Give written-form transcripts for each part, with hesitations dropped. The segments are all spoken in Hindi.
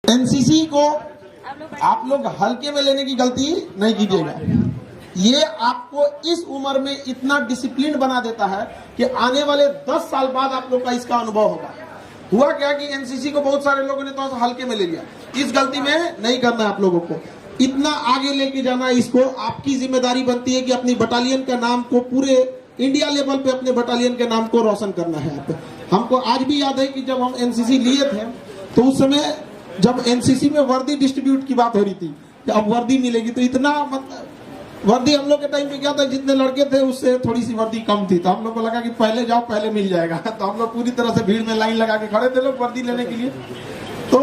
एनसीसी को आप लोग हल्के में लेने की गलती नहीं कीजिएगा। ये आपको इस उम्र में इतना डिसिप्लिन बना देता है कि आने वाले 10 साल बाद आप लोग का इसका अनुभव होगा। हुआ क्या कि एनसीसी को बहुत सारे लोगों ने तो हल्के में ले लिया। इस गलती में नहीं करना है आप लोगों को, इतना आगे लेके जाना। इसको आपकी जिम्मेदारी बनती है कि अपनी बटालियन का नाम को पूरे इंडिया लेवल पे अपने बटालियन के नाम को रोशन करना है। हमको आज भी याद है कि जब हम एनसीसी लिए थे तो उस समय जब एनसीसी में वर्दी डिस्ट्रीब्यूट की बात हो रही थी कि अब वर्दी मिलेगी, तो इतना मतलब वर्दी हम लोग के टाइम पे क्या था, जितने लड़के थे उससे थोड़ी सी वर्दी कम थी, तो हम लोग को लगा कि पहले जाओ पहले मिल जाएगा। तो हम लोग पूरी तरह से भीड़ में लाइन लगा के खड़े थे लोग वर्दी लेने के लिए। तो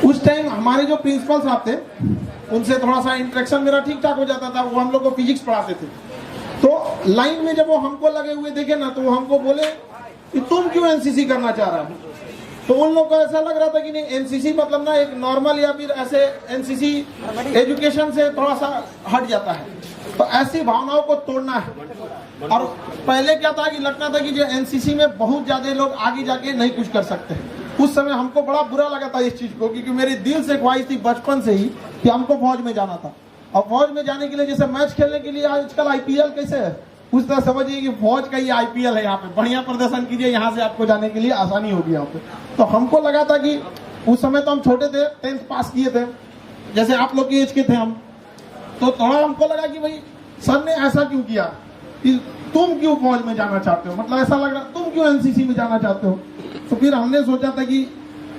उस टाइम हमारे जो प्रिंसिपल साहब थे उनसे थोड़ा सा इंटरेक्शन मेरा ठीक ठाक हो जाता था। वो हम लोग को फिजिक्स पढ़ाते थे। तो लाइन में जब वो हमको लगे हुए देखे ना, तो वो हमको बोले कि तुम क्यों एनसीसी करना चाह रहा है। तो उन लोगों को ऐसा लग रहा था कि नहीं, एनसीसी मतलब ना एक नॉर्मल या फिर ऐसे एनसीसी एजुकेशन से थोड़ा सा हट जाता है, तो ऐसी भावनाओं को तोड़ना है। और पहले क्या था कि लगता था कि जो एनसीसी में बहुत ज्यादा लोग आगे जाके नहीं कुछ कर सकते। उस समय हमको बड़ा बुरा लगा था इस चीज को, क्योंकि मेरी दिल से ख्वाहिश थी बचपन से ही कि हमको फौज में जाना था। और फौज में जाने के लिए जैसे मैच खेलने के लिए आजकल आईपीएल कैसे है, उस तरह समझिए कि फौज का ये आईपीएल है। यहाँ पे बढ़िया प्रदर्शन कीजिए, यहाँ से आपको जाने के लिए आसानी होगी यहाँ पे। तो हमको लगा था कि उस समय तो हम छोटे थे, 10th पास किए थे, जैसे आप लोग की एज के थे हम। तो थोड़ा हमको लगा कि भाई सर ने ऐसा क्यों किया कि तुम क्यों फौज में जाना चाहते हो, मतलब ऐसा लग रहा तुम क्यों एनसीसी में जाना चाहते हो। तो फिर हमने सोचा था कि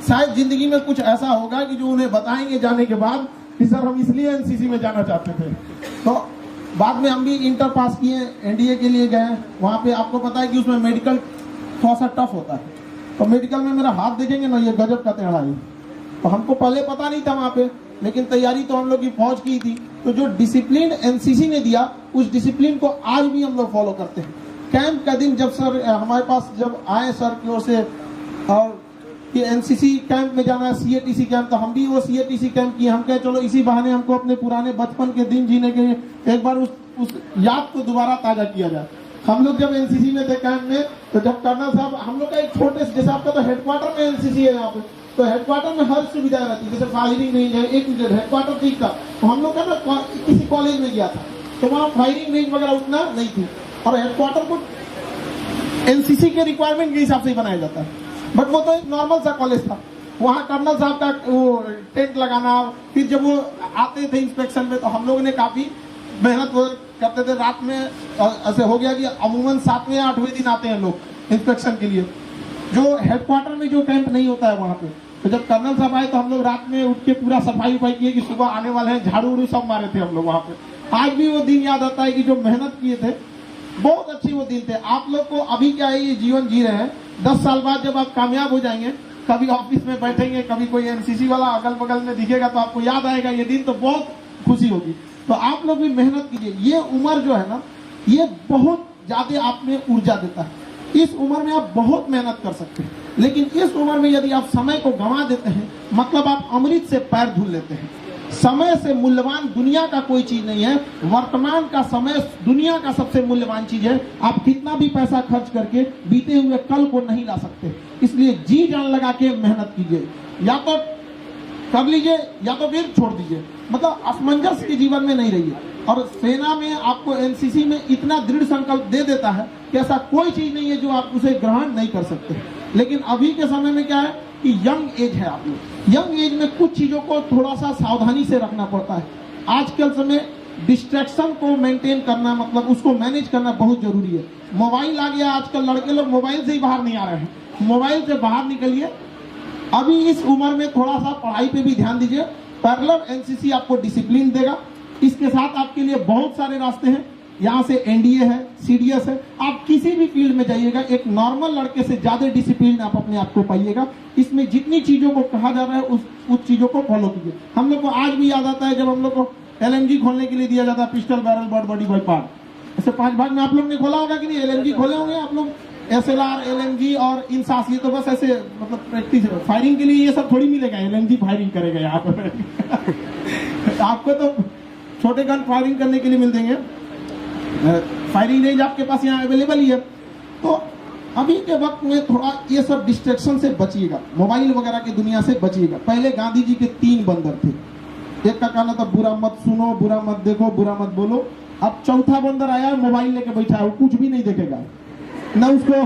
शायद जिंदगी में कुछ ऐसा होगा कि जो उन्हें बताएंगे जाने के बाद कि सर हम इसलिए एनसीसी में जाना चाहते थे। तो बाद में हम भी इंटर पास किए, एनडीए के लिए गए। वहाँ पे आपको पता है कि उसमें मेडिकल थोड़ा सा टफ होता है। तो मेडिकल में मेरा हाथ देखेंगे ना, ये गजब का टेढ़ा है। तो हमको पहले पता नहीं था वहाँ पे, लेकिन तैयारी तो हम लोग की फौज की थी। तो जो डिसिप्लिन एनसीसी ने दिया, उस डिसिप्लिन को आज भी हम लोग फॉलो करते हैं। कैंप का दिन जब सर हमारे पास जब आए सर की ओर से और कि एनसीसी कैंप में जाना है, सीएटीसी कैंप, तो हम भी वो सीएटीसी कैंप किए। हम कहे चलो इसी बहाने हमको अपने पुराने बचपन के दिन जीने के लिए एक बार उस याद को दोबारा ताजा किया जाए। हम लोग जब एनसीसी में थे कैंप में, तो जब कर्नल साहब हम लोग का एक छोटे से, जैसे आपका तो हेडक्वार्टर में एनसीसी है यहाँ पे, तो हेडक्वार्टर में हर सुविधा रहती है, जैसे फायरिंग रेंज है, एक हेडक्वार्टर ठीक था। तो हम लोग का ना किसी कॉलेज में गया था, तो वहाँ फायरिंग रेंज वगैरह उतना नहीं थी, और हेडक्वार्टर को एनसीसी के रिक्वायरमेंट के हिसाब से बनाया जाता है। बट वो तो एक नॉर्मल सा कॉलेज था। वहाँ कर्नल साहब का वो टेंट लगाना, फिर जब वो आते थे इंस्पेक्शन में, तो हम लोगों ने काफी मेहनत करते थे। रात में ऐसे हो गया कि अमूमन 7वें या 8वें दिन आते हैं लोग इंस्पेक्शन के लिए, जो हेडक्वार्टर में जो कैंप नहीं होता है वहाँ पे। तो जब कर्नल साहब आए तो हम लोग रात में उठ के पूरा सफाई उफाई किए कि सुबह आने वाले हैं, झाड़ू उड़ू सब मारे थे हम लोग वहाँ पे। आज भी वो दिन याद आता है कि जो मेहनत किए थे, बहुत अच्छी वो दिन थे। आप लोग को अभी क्या है, ये जीवन जी रहे हैं, 10 साल बाद जब आप कामयाब हो जाएंगे, कभी ऑफिस में बैठेंगे, कभी कोई एनसीसी वाला अगल बगल में दिखेगा, तो आपको याद आएगा ये दिन, तो बहुत खुशी होगी। तो आप लोग भी मेहनत कीजिए। ये उम्र जो है ना, ये बहुत ज्यादा आप में ऊर्जा देता है। इस उम्र में आप बहुत मेहनत कर सकते हैं, लेकिन इस उम्र में यदि आप समय को गंवा देते हैं, मतलब आप अमृत से पैर धुल लेते हैं। समय से मूल्यवान दुनिया का कोई चीज नहीं है। वर्तमान का समय दुनिया का सबसे मूल्यवान चीज है। आप कितना भी पैसा खर्च करके बीते हुए कल को नहीं ला सकते। इसलिए जी जान लगा के मेहनत कीजिए, या तो कर लीजिए या तो फिर छोड़ दीजिए, मतलब असमंजस के जीवन में नहीं रहिए। और सेना में आपको एनसीसी में इतना दृढ़ संकल्प दे देता है कि ऐसा कोई चीज नहीं है जो आप उसे ग्रहण नहीं कर सकते। लेकिन अभी के समय में क्या है कि यंग एज है, आप लोग यंग एज में कुछ चीजों को थोड़ा सा सावधानी से रखना पड़ता है। आजकल समय डिस्ट्रैक्शन को मेंटेन करना, मतलब उसको मैनेज करना बहुत जरूरी है। मोबाइल आ गया, आजकल लड़के लोग मोबाइल से ही बाहर नहीं आ रहे हैं। मोबाइल से बाहर निकलिए। अभी इस उम्र में थोड़ा सा पढ़ाई पे भी ध्यान दीजिए। पैरेलल एनसीसी आपको डिसिप्लिन देगा। इसके साथ आपके लिए बहुत सारे रास्ते हैं। यहाँ से एनडीए है, सीडीएस है, आप किसी भी फील्ड में जाइएगा, एक नॉर्मल लड़के से ज्यादा डिसिप्लिन आप अपने आप को पाइएगा। इसमें जितनी चीजों को कहा जा रहा है उस चीजों को फॉलो कीजिए। हम लोग को आज भी याद आता है जब हम लोग को एलएमजी खोलने के लिए दिया जाता है, पिस्टल बैरल बॉड बॉडी बाय पार्ट। ऐसे 5 भाग में आप लोग ने खोला होगा कि नहीं? एलएमजी खोले होंगे आप लोग, एसएलआर, एलएमजी और इन सास। ये तो बस ऐसे मतलब प्रैक्टिस, फायरिंग के लिए ये सब थोड़ी मिलेगा। एलएमजी फायरिंग करेगा यहाँ पर आपको तो छोटे गन फायरिंग करने के लिए मिल देंगे। फायरिंग रेंज आपके पास यहाँ अवेलेबल ही है। तो अभी के वक्त में थोड़ा ये सब डिस्ट्रैक्शन से बचिएगा, मोबाइल वगैरह की दुनिया से बचिएगा। पहले गांधी जी के 3 बंदर थे, एक का कहना था बुरा मत सुनो, बुरा मत देखो, बुरा मत बोलो। अब चौथा बंदर आया, मोबाइल लेके बैठा है, वो कुछ भी नहीं देखेगा, न उसको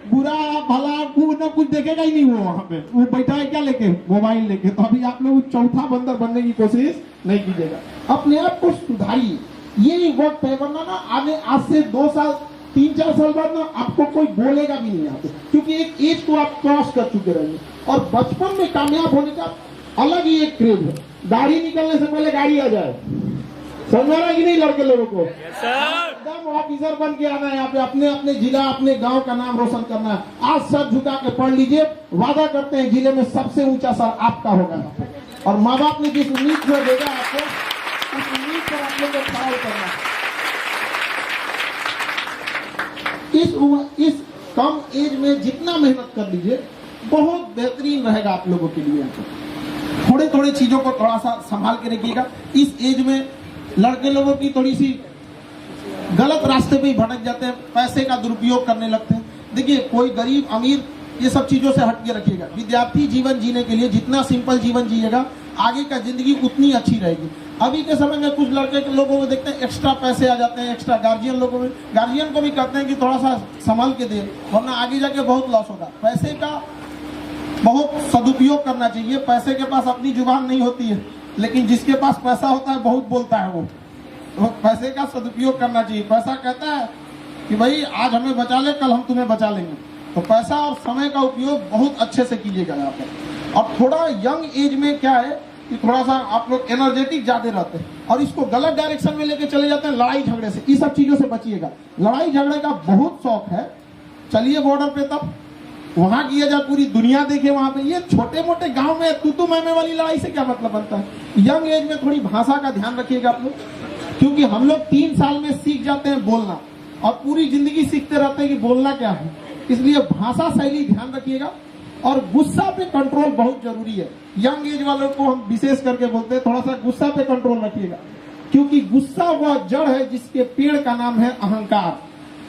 बुरा भला न कुछ देखेगा ही नहीं। वो वहां पे वो बैठा है क्या लेके, मोबाइल लेके। तो अभी आप लोग चौथा बंदर बनने की कोशिश नहीं कीजिएगा, अपने आप को सुधारिए। ये वक्त है, वरना ना आगे आज से 2 साल 3-4 साल बाद ना आपको कोई बोलेगा भी नहीं यहाँ पे, क्योंकि एक एज को आप क्रॉस कर चुके रहेंगे। और बचपन में कामयाब होने का अलग ही एक क्रेज है। गाड़ी निकलने से पहले गाड़ी आ जाए, समझ रहा कि नहीं लड़के लोगों को? एकदम ऑफिसर बन के आना है यहाँ पे, अपने अपने जिला अपने गांव का नाम रोशन करना है। आज सर झुका के पढ़ लीजिए, वादा करते हैं जिले में सबसे ऊंचा सर आपका होगा। और माँ बाप ने जिस उम्मीद को देगा आपको, उस उम्मीद पर आप लोग को खड़ा करना है। इस कम एज में जितना मेहनत कर लीजिए बहुत बेहतरीन रहेगा आप लोगों के लिए। थोड़े थोड़े चीजों को थोड़ा सा संभाल के रखिएगा। इस एज में लड़के लोगों की थोड़ी सी गलत रास्ते पे ही भटक जाते हैं, पैसे का दुरुपयोग करने लगते हैं। देखिए, कोई गरीब अमीर ये सब चीजों से हट के रखिएगा। विद्यार्थी जीवन जीने के लिए जितना सिंपल जीवन जिएगा, आगे का जिंदगी उतनी अच्छी रहेगी। अभी के समय में कुछ लड़के के लोगों को देखते हैं एक्स्ट्रा पैसे आ जाते हैं, एक्स्ट्रा गार्जियन लोगों में, गार्जियन को भी कहते हैं कि थोड़ा सा संभाल के दे, वरना आगे जाके बहुत लॉस होगा। पैसे का बहुत सदुपयोग करना चाहिए। पैसे के पास अपनी जुबान नहीं होती है, लेकिन जिसके पास पैसा होता है बहुत बोलता है वो। तो पैसे का सदुपयोग करना चाहिए। पैसा कहता है कि भाई आज हमें बचा ले, कल हम तुम्हें बचा लेंगे। तो पैसा और समय का उपयोग बहुत अच्छे से कीजिएगा यहाँ पर। और थोड़ा यंग एज में क्या है कि थोड़ा सा आप लोग एनर्जेटिक ज्यादा रहते हैं और इसको गलत डायरेक्शन में लेके चले जाते हैं, लड़ाई झगड़े से। इस सब चीजों से बचिएगा। लड़ाई झगड़े का बहुत शौक है, चलिए बॉर्डर पे, तब वहां किया जाए, पूरी दुनिया देखे वहां पे। ये छोटे मोटे गांव में तू मैं वाली लड़ाई से क्या मतलब बनता है? यंग एज में थोड़ी भाषा का ध्यान रखिएगा आप लोग, क्योंकि हम लोग 3 साल में सीख जाते हैं बोलना और पूरी जिंदगी सीखते रहते हैं कि बोलना क्या है। इसलिए भाषा शैली ध्यान रखिएगा। और गुस्सा पे कंट्रोल बहुत जरूरी है। यंग एज वालों को हम विशेष करके बोलते हैं, थोड़ा सा गुस्सा पे कंट्रोल रखिएगा, क्योंकि गुस्सा वह जड़ है जिसके पेड़ का नाम है अहंकार।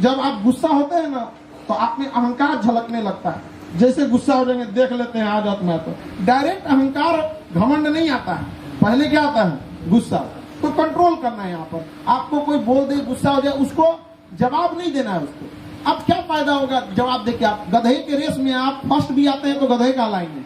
जब आप गुस्सा होते हैं ना, तो आप में अहंकार झलकने लगता है। जैसे गुस्सा हो जाएंगे, देख लेते हैं आज में, तो डायरेक्ट अहंकार घमंड नहीं आता है, पहले क्या आता है? गुस्सा। तो कंट्रोल करना है यहाँ पर। आपको कोई बोल दे, गुस्सा हो जाए, उसको जवाब नहीं देना है उसको। अब क्या फायदा होगा जवाब देके? आप गधे के रेस में आप फर्स्ट भी आते हैं तो गधे का लाएंगे,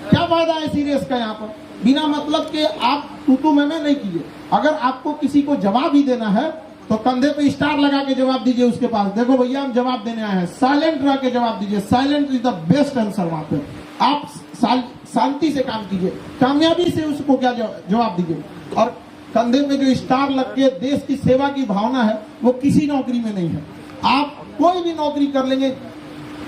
क्या फायदा है इसी रेस का? यहाँ पर बिना मतलब के आप तू मैं नहीं कीजिए। अगर आपको किसी को जवाब ही देना है तो कंधे पे स्टार लगा के जवाब दीजिए उसके पास, देखो भैया हम जवाब देने आए हैं। साइलेंट रह के जवाब दीजिए, silent is the best answer. वहां पे आप शांति से काम कीजिए, कामयाबी से उसको क्या जवाब दीजिए। और कंधे में जो स्टार लग के देश की सेवा की भावना है, वो किसी नौकरी में नहीं है। आप कोई भी नौकरी कर लेंगे,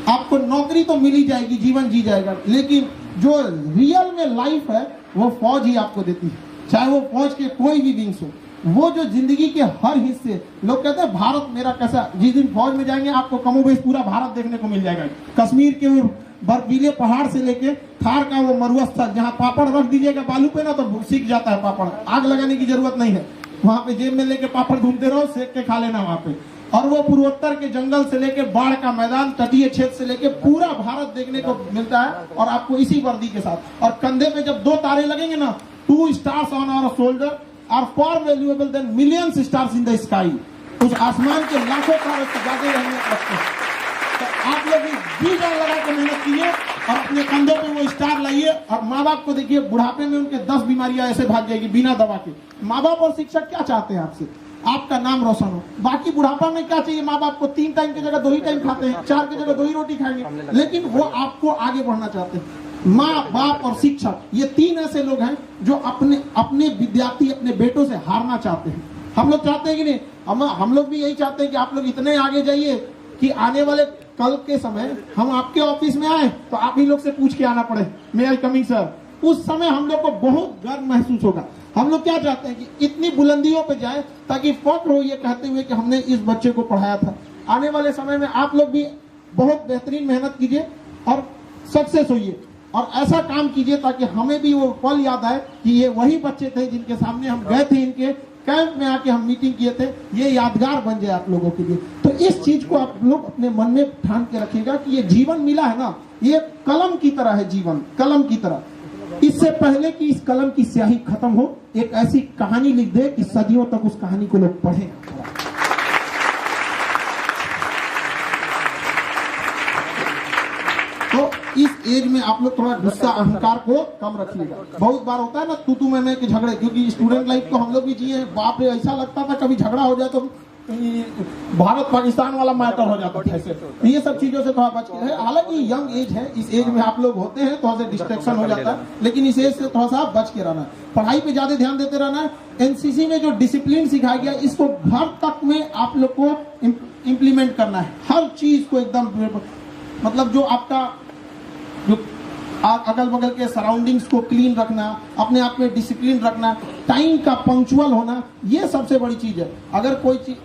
आपको नौकरी तो मिल ही जाएगी, जीवन जी जाएगा, लेकिन जो रियल में लाइफ है वो फौज ही आपको देती है। चाहे वो फौज के कोई भी विंग्स हो, वो जो जिंदगी के हर हिस्से, लोग कहते हैं भारत मेरा कैसा, जिस दिन फौज में जाएंगे आपको कमोबेश पूरा भारत देखने को मिल जाएगा। कश्मीर के बर्फीले पहाड़ से लेके थार का वो मरुस्थल, जहाँ पापड़ रख दीजिएगा बालू पे ना तो सीख जाता है पापड़, आग लगाने की जरूरत नहीं है। वहां पे जेब में लेके पापड़ घूमते रहो, सेक के खा लेना वहां पे। और वो पूर्वोत्तर के जंगल से लेके बाढ़ का मैदान, तटीय क्षेत्र से लेके पूरा भारत देखने को मिलता है, और आपको इसी वर्दी के साथ। और कंधे पे जब 2 तारे लगेंगे ना, 2 stars on our shoulder are far valuable than millions stars in the sky. उस आसमान के लाखों तारे से ज्यादा अहमियत रखते हैं। तो आप लोग जी जान लगा के मेहनत कीजिए और अपने कंधों पे वो स्टार लाइए। और माँ बाप को देखिए, बुढ़ापे में उनके 10 बीमारियां ऐसे भाग जाएगी बिना दवा के। माँ बाप और शिक्षक क्या चाहते हैं आपसे? आपका नाम रोशन हो। बाकी बुढ़ापा में क्या चाहिए माँ बाप को? 3 टाइम की जगह 2 ही टाइम खाते हैं, 4 की जगह 2 ही रोटी खाएंगे, लेकिन वो आपको आगे बढ़ना चाहते हैं। माँ बाप और शिक्षक, ये 3 ऐसे लोग हैं जो अपने विद्यार्थी, अपने बेटों से हारना चाहते हैं। हम लोग चाहते हैं कि नहीं? हम लोग भी यही चाहते हैं कि आप लोग इतने आगे जाइए कि आने वाले कल के समय हम आपके ऑफिस में आए तो आप ही लोग से पूछ के आना पड़े, मे आई कमिंग सर। उस समय हम लोग को बहुत गर्व महसूस होगा। हम लोग क्या चाहते हैं कि इतनी बुलंदियों पे जाए ताकि फख्र हो ये कहते हुए कि हमने इस बच्चे को पढ़ाया था। आने वाले समय में आप लोग भी बहुत बेहतरीन मेहनत कीजिए और सक्सेस होइए, और ऐसा काम कीजिए ताकि हमें भी वो पल याद आए कि ये वही बच्चे थे जिनके सामने हम गए थे इनके कैंप में आके हम मीटिंग किए थे, ये यादगार बन जाए आप लोगों के लिए। तो इस चीज को आप लोग अपने मन में ठान के रखिएगा कि ये जीवन मिला है ना, ये कलम की तरह है, जीवन कलम की तरह। इससे पहले कि इस कलम की स्याही खत्म हो, एक ऐसी कहानी लिख दे कि सदियों तक उस कहानी को लोग पढ़ें। तो इस एज में आप लोग थोड़ा गुस्सा अहंकार को कम रखिएगा। बहुत बार होता है ना तू मैं के झगड़े, क्योंकि स्टूडेंट लाइफ को हम लोग भी जिए, बाप रे ऐसा लगता था कभी झगड़ा हो जाए तो भारत पाकिस्तान वाला मैटर हो जाता था ऐसे। ये सब चीजों से थोड़ा बच के है। हालांकि यंग एज है, इस एज में आप लोग होते हैं थोड़ा सा डिस्ट्रैक्शन हो जाता है, लेकिन इस एज से थोड़ा सा बच के रहना है। पढ़ाई पे ज्यादा ध्यान देते रहना है। एनसीसी में जो डिसिप्लिन सिखाया गया, इसको घर तक में आप लोग को इम्प्लीमेंट करना है। हर चीज को एकदम, मतलब जो आपका जो अगल बगल के सराउंडिंग्स को क्लीन रखना, अपने आप में डिसिप्लिन रखना, टाइम का पंक्चुअल होना, ये सबसे बड़ी चीज है। अगर कोई चीज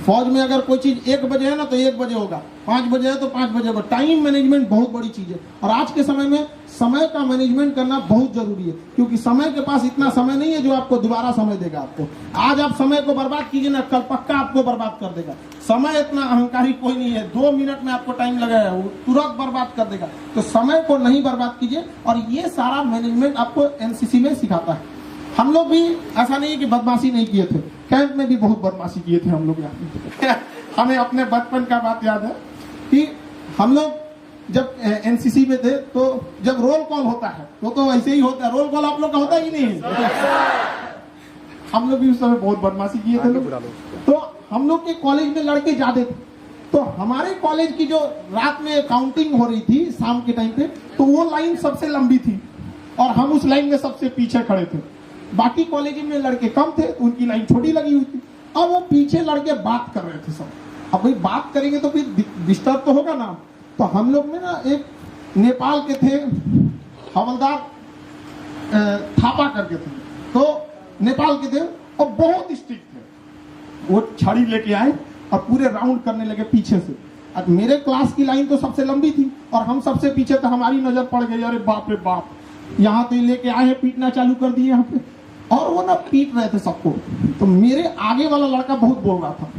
फौज में अगर कोई चीज 1 बजे है ना तो 1 बजे होगा, 5 बजे है तो 5 बजे होगा। टाइम मैनेजमेंट बहुत बड़ी चीज है, और आज के समय में समय का मैनेजमेंट करना बहुत जरूरी है, क्योंकि समय के पास इतना समय नहीं है जो आपको दोबारा समय देगा। आपको आज आप समय को बर्बाद कीजिए ना, कल पक्का आपको बर्बाद कर देगा। समय इतना अहंकारी कोई नहीं है, 2 मिनट में आपको टाइम लगाया वो तुरंत बर्बाद कर देगा। तो समय को नहीं बर्बाद कीजिए, और ये सारा मैनेजमेंट आपको एनसीसी में सिखाता है। हम लोग भी ऐसा नहीं है कि बदमाशी नहीं किए थे, कैंप में भी बहुत बदमाशी किए थे हम लोग यहाँ। हमें अपने बचपन का बात याद है कि हम लोग जब एनसीसी में थे, तो जब रोल कॉल होता है तो ऐसे ही होता है। रोल कॉल आप लोग का होता ही नहीं है। हम लोग भी उस समय बहुत बदमाशी किए थे लोग। तो हम लोग के कॉलेज में लड़के ज्यादा थे, तो हमारे कॉलेज की जो रात में काउंटिंग हो रही थी शाम के टाइम पे, तो वो लाइन सबसे लंबी थी और हम उस लाइन में सबसे पीछे खड़े थे। बाकी कॉलेज में लड़के कम थे, उनकी लाइन छोटी लगी हुई थी। अब वो पीछे लड़के बात कर रहे थे सब। अब भाई बात करेंगे तो फिर डिस्टर्ब तो होगा ना। तो हम लोग में ना एक नेपाल के थे हवलदार थापा करके थे, तो नेपाल के थे और बहुत स्ट्रिक्ट थे। वो छड़ी लेके आए और पूरे राउंड करने लगे पीछे से। अब मेरे क्लास की लाइन तो सबसे लंबी थी और हम सबसे पीछे, तो हमारी नजर पड़ गई, अरे बाप रे बाप, यहाँ तो लेके आए हैं, पीटना चालू कर दिए यहाँ पे। और वो ना पीट रहे थे सबको। तो मेरे आगे वाला लड़का बहुत बोल रहा था,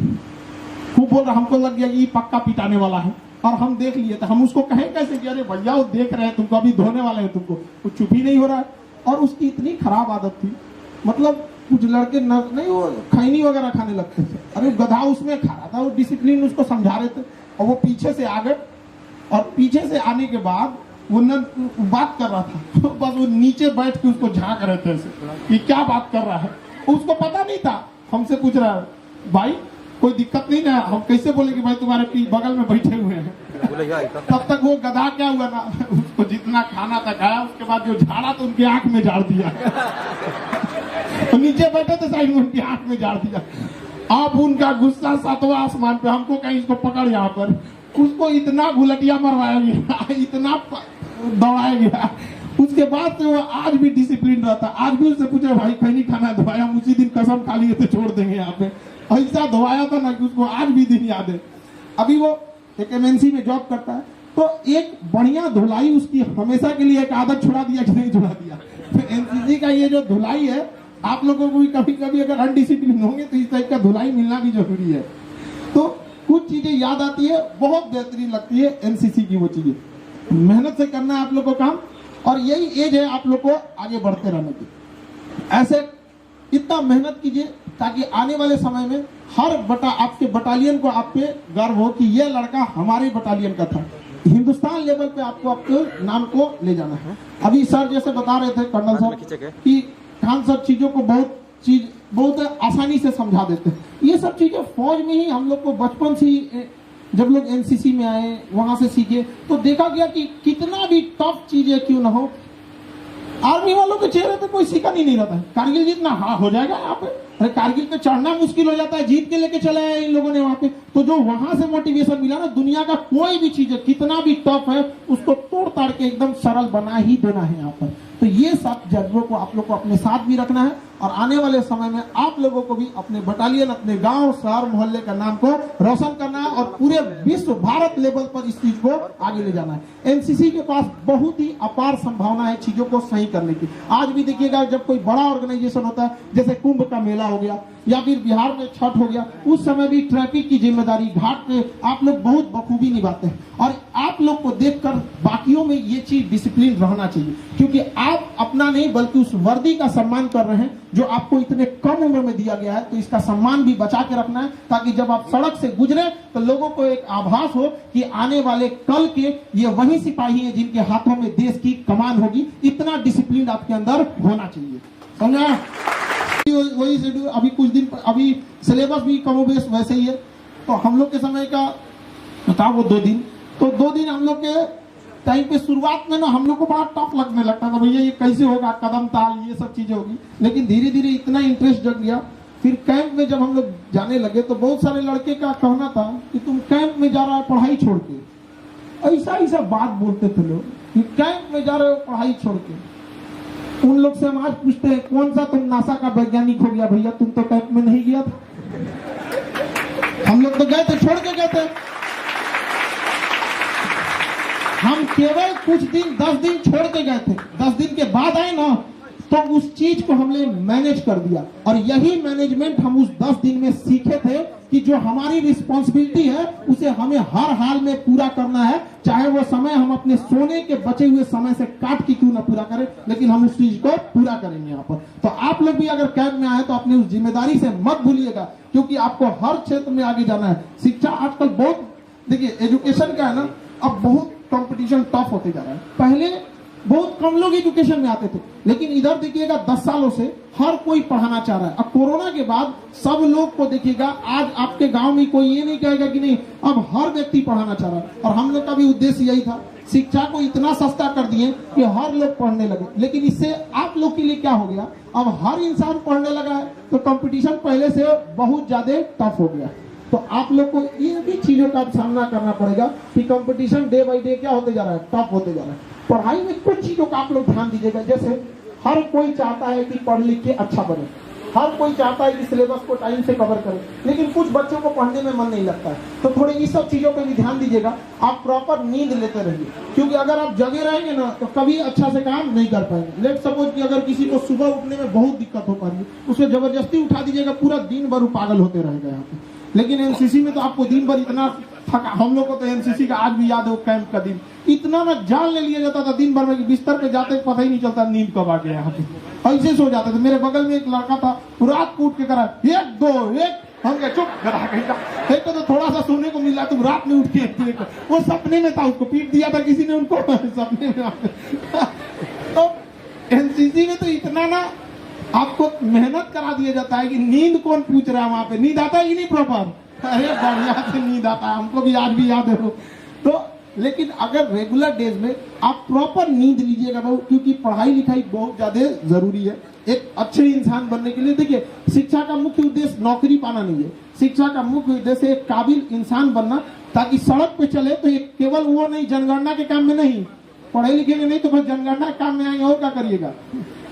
खूब बोल रहा। हमको लग गया कि पक्का पिटाने वाला है, और हम देख लिए थे। हम उसको कहें कैसे कि अरे भैया वो देख रहे हैं तुमको, अभी धोने वाले हैं तुमको। वो चुप ही नहीं हो रहा है। और उसकी इतनी खराब आदत थी, मतलब कुछ लड़के नहीं वो खैनी वगैरह खाने लगते थे। अरे गधा उसमें खा रहा था, वो डिसिप्लिन उसको समझा रहे थे, और वो पीछे से आ गए। और पीछे से आने के बाद वो न बात कर रहा था, तो बस वो नीचे बैठ के उसको झांक रहे थे कि क्या बात कर रहा है। उसको पता नहीं था। हमसे पूछ रहा है, भाई कोई दिक्कत नहीं ना? हम कैसे बोले कि भाई तुम्हारे बगल में बैठे हुए हैं। तब तक वो गधा क्या हुआ ना, उसको जितना खाना था खाया, उसके बाद जो झाड़ा तो उनकी आंख में झाड़ दिया। तो नीचे बैठे थे साइड में, उनकी आंख में झाड़ दिया। अब उनका गुस्सा 7वां आसमान पे। हमको कहीं इसको पकड़, यहाँ पर उसको इतना घुलटिया मरवाया गया, इतना दौड़ाया गया। उसके बाद से वो आज भी डिसिप्लिन रहता। आज भी उससे पूछे भाई खैनी खाना धोया, हम उसी दिन कसम खा लिए थे छोड़ देंगे यहाँ पे। ऐसा धोया था ना कि उसको आज भी दिन याद है। अभी वो एक एमएनसी में जॉब करता है, तो एक बढ़िया धुलाई उसकी हमेशा के लिए एक आदत छुड़ा दिया कि नहीं छुड़ा दिया। तो एनसीसी का ये जो धुलाई है, आप लोगों को भी कभी कभी अगर अनडिसिप्लिन होंगे तो इस टाइप का धुलाई मिलना भी जरूरी है। तो कुछ चीजें याद आती है, बहुत बेहतरीन लगती है एनसीसी की वो चीजें। मेहनत से करना है आप लोग को काम, और यही एज है आप लोग को आगे बढ़ते रहने की। ऐसे इतना मेहनत कीजिए ताकि आने वाले समय में हर आपके बटालियन को आप पे गर्व हो कि ये लड़का हमारे बटालियन का था। हिंदुस्तान लेवल पे आपको आपके नाम को ले जाना है। अभी सर जैसे बता रहे थे कर्नल सर कि खान सर चीजों को बहुत आसानी से समझा देते हैं। ये सब चीजें फौज में ही हम लोग को बचपन से ही, जब लोग एनसीसी में आए वहां से सीखे, तो देखा गया कि कितना भी टफ चीजें क्यों ना हो, आर्मी वालों के चेहरे पे कोई शिकन ही नहीं रहता है। कारगिल जीतना हाँ हो जाएगा यहाँ पे, अरे कारगिल पे चढ़ना मुश्किल हो जाता है, जीत के लेके चले आए इन लोगों ने वहां पे। तो जो वहां से मोटिवेशन मिला ना, दुनिया का कोई भी चीज है कितना भी टफ है, उसको तोड़ ताड़ के एकदम सरल बना ही देना है यहाँ पर। तो ये सब जज्बों को आप लोग को अपने साथ भी रखना है, और आने वाले समय में आप लोगों को भी अपने बटालियन, अपने गांव, शहर, मोहल्ले का नाम को रोशन करना है और पूरे विश्व, भारत लेवल पर इस चीज को आगे ले जाना है। एनसीसी के पास बहुत ही अपार संभावना है चीजों को सही करने की। आज भी देखिएगा, जब कोई बड़ा ऑर्गेनाइजेशन होता है, जैसे कुंभ का मेला हो गया या फिर बिहार में छठ हो गया, उस समय भी ट्रैफिक की जिम्मेदारी घाट पे आप लोग बहुत बखूबी निभाते हैं और आप लोग को देखकर बाकियों में ये चीज डिसिप्लिन रहना चाहिए, क्योंकि आप अपना नहीं बल्कि उस वर्दी का सम्मान कर रहे हैं जो आपको इतने कम उम्र में दिया गया है। तो इसका सम्मान भी बचा के रखना है, ताकि जब आप सड़क से गुजरे तो लोगों को एक आभास हो कि आने वाले कल के ये वही सिपाही हैं जिनके हाथों में देश की कमान होगी। इतना डिसिप्लिन आपके अंदर होना चाहिए, समझा? वही शेड्यूल अभी कुछ दिन, अभी सिलेबस भी कमोबेश वैसे ही है। तो हम लोग के समय का था वो 2 दिन, तो 2 दिन हम लोग के टाइम पे शुरुआत में ना हम लोग को बड़ा टफ लगने लगता था, भैया ये कैसे होगा, कदम ताल ये सब चीजें होगी। लेकिन धीरे धीरे इतना इंटरेस्ट जग गया। फिर कैंप में जब हम लोग जाने लगे तो बहुत सारे लड़के का कहना था कि तुम कैंप में जा रहा है पढ़ाई छोड़ के, ऐसा बात बोलते थे लोग कि कैंप में जा रहे हो पढ़ाई छोड़ के। उन लोग से हम आज पूछते हैं, कौन सा तुम नासा का वैज्ञानिक हो गया भैया, तुम तो कैंप में नहीं गया था। हम लोग तो गए थे, छोड़ के गए थे। हम केवल कुछ दिन, 10 दिन छोड़ के गए थे, 10 दिन के बाद आए ना तो उस चीज को हमने मैनेज कर दिया। और यही मैनेजमेंट हम उस 10 दिन में सीखे थे कि जो हमारी रिस्पॉन्सिबिलिटी है उसे हमें हर हाल में पूरा करना है, चाहे वो समय हम अपने सोने के बचे हुए समय से काट के क्यों ना पूरा करें, लेकिन हम उस चीज को पूरा करेंगे यहाँ पर। तो आप लोग भी अगर कैंप में आए तो अपनी उस जिम्मेदारी से मत भूलिएगा, क्योंकि आपको हर क्षेत्र में आगे जाना है। शिक्षा आजकल बहुत, देखिए एजुकेशन का है ना, अब बहुत कंपटीशन टफ होते जा रहा है। पहले बहुत कम लोग एजुकेशन में आते थे, लेकिन इधर देखिएगा 10 सालों से हर कोई पढ़ाना चाह रहा है। अब कोरोना के बाद सब लोग को देखिएगा, आज आपके गांव में कोई ये नहीं कहेगा कि नहीं, अब हर व्यक्ति पढ़ाना चाह रहा है। और हम लोग का भी उद्देश्य यही था, शिक्षा को इतना सस्ता कर दिए कि हर लोग पढ़ने लगे। लेकिन इससे आप लोग के लिए क्या हो गया, अब हर इंसान पढ़ने लगा है, तो कंपटीशन पहले से बहुत ज्यादा टफ हो गया। तो आप लोग को इन भी चीजों का सामना करना पड़ेगा कि कंपटीशन डे बाय डे क्या होते जा रहा है, टफ होते जा रहा है। पढ़ाई में कुछ चीजों का आप लोग ध्यान दीजिएगा, जैसे हर कोई चाहता है कि पढ़ लिख के अच्छा बने, हर कोई चाहता है कि सिलेबस को टाइम से कवर करे, लेकिन कुछ बच्चों को पढ़ने में मन नहीं लगता है। तो थोड़े इस सब चीजों पे भी ध्यान दीजिएगा। आप प्रॉपर नींद लेते रहिए, क्योंकि अगर आप जगे रहेंगे ना तो कभी अच्छा से काम नहीं कर पाएंगे। लेट सपोज कि अगर किसी को सुबह उठने में बहुत दिक्कत हो पा रही है, उसे जबरदस्ती उठा दीजिएगा, पूरा दिन भर पागल होते रहेगा यहाँ पे। लेकिन एनसीसी में तो आपको दिन भर इतना थका, हम लोग को तो एनसीसी का आज भी याद है, वो कैंप का दिन इतना ना जान ले लिया जाता था दिन भर में कि बिस्तर पे जाते पता ही नहीं चलता नींद कब आ गया यहाँ पे, ऐसे सो जाते थे। मेरे बगल में एक लड़का था, रात को उठ के करा 1 2 1, हम कहे चुप करा, एक तो थोड़ा सा सोने को मिला, तुम रात में उठ के देखो, वो सपने में था, उसको पीट दिया था किसी ने उनको सपने में। तो एनसीसी में तो इतना ना आपको मेहनत करा दिया जाता है कि नींद कौन पूछ रहा है वहां पे, नींद आता है कि नहीं प्रॉपर, अरे बढ़िया से नींद आता है, हमको भी आज भी याद है वो। तो लेकिन अगर रेगुलर डेज में आप प्रॉपर नींद लीजिएगा ना, क्योंकि पढ़ाई लिखाई बहुत ज्यादा जरूरी है एक अच्छे इंसान बनने के लिए। देखिए शिक्षा का मुख्य उद्देश्य नौकरी पाना नहीं है, शिक्षा का मुख्य उद्देश्य एक काबिल इंसान बनना, ताकि सड़क पे चले तो ये केवल वो नहीं, जनगणना के काम में नहीं, पढ़े लिखेंगे नहीं तो बस जनगणना के काम में आएंगे, और क्या करिएगा।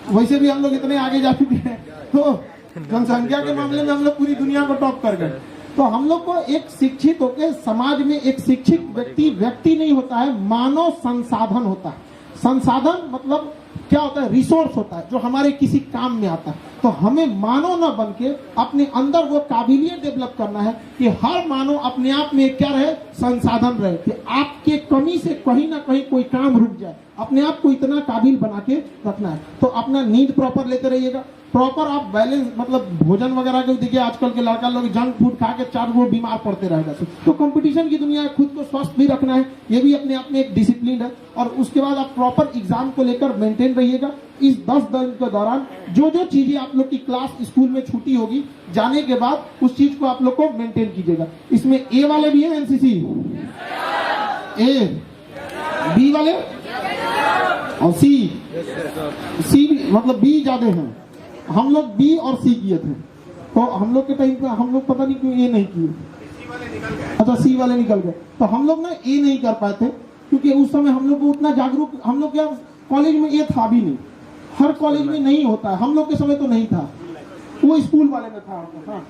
वैसे भी हम लोग इतने आगे जा चुके हैं, तो जनसंख्या के मामले में हम लोग पूरी दुनिया को टॉप कर गए। तो हम लोग को एक शिक्षित होकर समाज में एक शिक्षित व्यक्ति नहीं होता है, मानव संसाधन होता है। संसाधन मतलब क्या होता है, रिसोर्स होता है जो हमारे किसी काम में आता है। तो हमें मानव न बन के अपने अंदर वो काबिलियत डेवलप करना है कि हर मानव अपने आप में क्या रहे, संसाधन रहे, कि आपके कमी से कहीं ना कहीं कोई काम रुक जाए, अपने आप को इतना काबिल बना के रखना है। तो अपना नींद प्रॉपर लेते रहिएगा, प्रॉपर आप बैलेंस मतलब भोजन वगैरह के, देखिए आजकल के लड़का लोग जंक फूड खा के 4 वो बीमार पड़ते रहेगा। तो कंपटीशन की दुनिया है, खुद को स्वस्थ भी रखना है, ये भी अपने आप में एक डिसिप्लिन है। और उसके बाद आप प्रॉपर एग्जाम को लेकर मेंटेन रहिएगा। इस 10 दिन के दौरान जो जो चीजें आप लोग की क्लास स्कूल में छुट्टी होगी, जाने के बाद उस चीज को आप लोग को मेंटेन कीजिएगा। इसमें ए वाले भी है एनसीसी, ए बी वाले और सी मतलब बी ज्यादा है। हम लोग बी और सी किए थे, तो हम लोग के टाइम पे हम लोग पता नहीं क्यों ए नहीं किए, अच्छा सी वाले निकल गए। तो हम लोग ना ए नहीं कर पाए थे, क्योंकि उस समय हम लोग को उतना जागरूक, हम लोग क्या कॉलेज में ये था भी नहीं। हर कॉलेज में नहीं होता है, हम लोग के समय तो नहीं था, वो स्कूल वाले में था। हाँ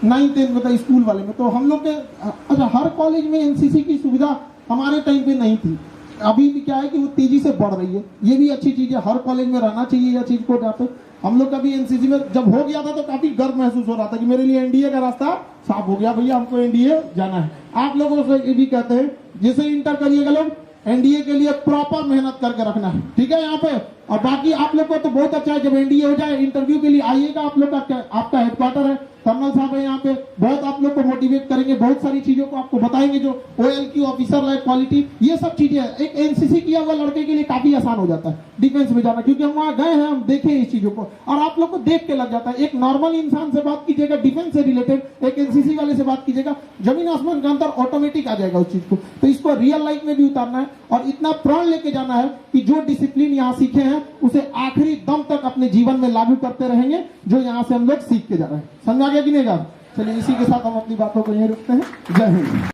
9-10 में था स्कूल वाले में, तो हम लोग के अच्छा हर कॉलेज में एनसीसी की सुविधा हमारे टाइम पे नहीं थी। अभी भी क्या है कि वो तेजी से बढ़ रही है, ये भी अच्छी चीज है, हर कॉलेज में रहना चाहिए यह चीज को। जाते हम लोग कभी एनसीसी में जब हो गया था तो काफी गर्व महसूस हो रहा था कि मेरे लिए एनडीए का रास्ता साफ हो गया, भैया हमको एनडीए जाना है। आप लोगों से ये भी कहते हैं जैसे इंटर करिएगा लोग, एनडीए के लिए प्रॉपर मेहनत करके रखना है, ठीक है यहाँ पे। और बाकी आप लोग को तो बहुत अच्छा है, जब एनडीए हो जाए इंटरव्यू के लिए आइएगा, आप लोग का आपका हेडक्वार्टर है, कर्नल साहब है यहाँ पे, बहुत आप लोग को मोटिवेट करेंगे, बहुत सारी चीजों को आपको बताएंगे, जो OLQ ऑफिसर लाइक क्वालिटी, ये सब चीजें एक एनसीसी किया हुआ लड़के के लिए काफी आसान हो जाता है डिफेंस में जाना, क्योंकि हम वहां गए हैं, हम देखे इस चीजों को, और आप लोग को देख के लग जाता है। एक नॉर्मल इंसान से बात कीजिएगा डिफेंस से रिलेटेड, एक एनसीसी वाले से बात कीजिएगा, जमीन आसमान का अंतर ऑटोमेटिक आ जाएगा उस चीज को। तो इसको रियल लाइफ में भी उतारना है और इतना प्रण लेके जाना है कि जो डिसिप्लिन यहाँ सीखे हैं उसे आखिरी दम तक अपने जीवन में लागू करते रहेंगे, जो यहाँ से हम लोग सीख के जा रहे हैं। समझा गया कि नहीं? चलिए इसी के साथ हम अपनी बातों को यहीं रुकते हैं। जय हिंद।